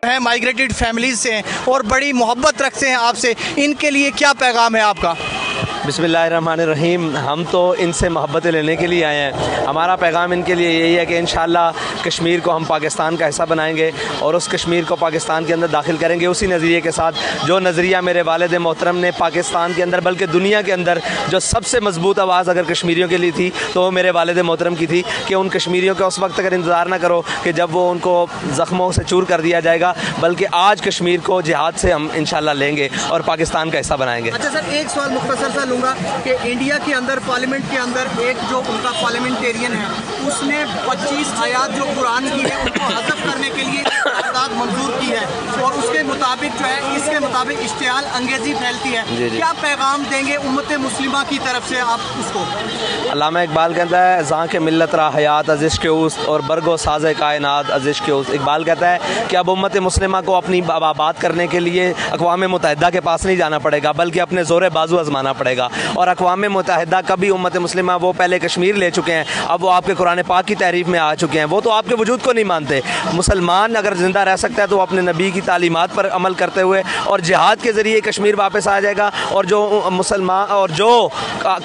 हैं migrated families से हैं और बड़ी मोहब्बत रखते हैं आपसे, इनके लिए क्या पैगाम है आपका? बिस्मिल्लाहिर्रहमानिर्रहीम। हम तो इनसे मोहब्बतें लेने के लिए आए हैं। हमारा पैगाम इनके लिए यही है कि इंशाअल्लाह कश्मीर को हम पाकिस्तान का हिस्सा बनाएंगे और उस कश्मीर को पाकिस्तान के अंदर दाखिल करेंगे उसी नज़रिए के साथ जो नज़रिया मेरे वालिद मोहतरम ने पाकिस्तान के अंदर बल्कि दुनिया के अंदर जो सबसे मजबूत आवाज़ अगर कश्मीरियों के लिए थी तो वो मेरे वालिद मोहतरम की थी कि उन कश्मीरियों का उस वक्त अगर इंतज़ार ना करो कि जब वो उनको ज़ख्मों से चूर कर दिया जाएगा, बल्कि आज कश्मीर को जिहाद से हम इंशाअल्लाह लेंगे और पाकिस्तान का हिस्सा बनाएंगे। अच्छा सर, एक सवाल मुख्तसर सा लूँगा कि इंडिया के अंदर पार्लियामेंट के अंदर एक जो उनका पार्लियामेंटेरियन है उसने 25 आयात जो कुरान की है उनको हज़फ करने के लिए करारदाद मंजूर की है और उसके मुताबिक जो है इसके मुताबिक इश्तियाल अंगेजी फैलती है। क्या पैगाम देंगे उम्मत मुस्लिमा की तरफ से आप उसको? अल्लामा इकबाल कहता है ज़ां के मिल्लत रा हयात अज़िश के उस और बरगो साज़ कायनात अज़िश के उस। इकबाल कहता है कि अब उम्मत मुस्लिमा को अपनी बात करने के लिए अक़वाम मुत्तहिदा के पास नहीं जाना पड़ेगा बल्कि अपने ज़ोर बाजू आजमाना पड़ेगा। और अक़वाम मुत्तहिदा कभी उम्मत मुस्लिमा वो पहले कश्मीर ले चुके हैं, अब वो आपके कुरान पाक की तारीफ़ में आ चुके हैं, वो तो आपके वजूद को नहीं मानते। मुसलमान अगर ज़िंदा रह सकता है तो अपने नबी की तालीमात पर अमल करते हुए और जिहाद के ज़रिए कश्मीर वापस आ जाएगा। और जो मुसलमान और जो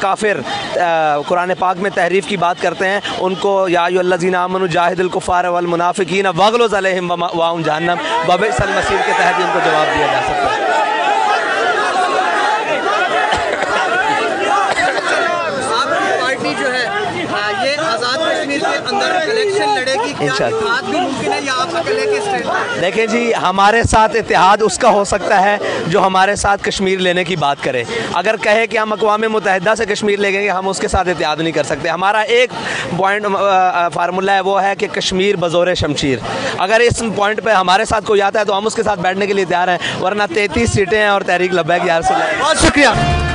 काफिर कुरान पाक में तहरीफ़ की बात करते हैं उनको या अय्युहल्लज़ीना आमनू जाहिदुल कुफ़ार वल मुनाफ़िकीन वग़लुज़ अलैहिम वमाअहुम जहन्नम व बि'सल मसीर के तहत इनको जवाब दिया जा सकता है। ये आज़ाद कश्मीर के अंदर इलेक्शन लड़ेगी, क्या इत्तेहाद भी मुमकिन है या आप अकेले के स्टेट? देखें जी, हमारे साथ इत्तेहाद उसका हो सकता है जो हमारे साथ कश्मीर लेने की बात करे। अगर कहे कि हम अक़वाम मुत्तहिदा से कश्मीर लेंगे, हम उसके साथ इत्तेहाद नहीं कर सकते। हमारा एक पॉइंट फार्मूला है, वो है कि कश्मीर बज़ोर शमशीर। अगर इस पॉइंट पर हमारे साथ कोई आता है तो हम उसके साथ बैठने के लिए तैयार हैं, वरना 33 सीटें हैं और तहरीक लब्बैक यार से। बहुत शुक्रिया।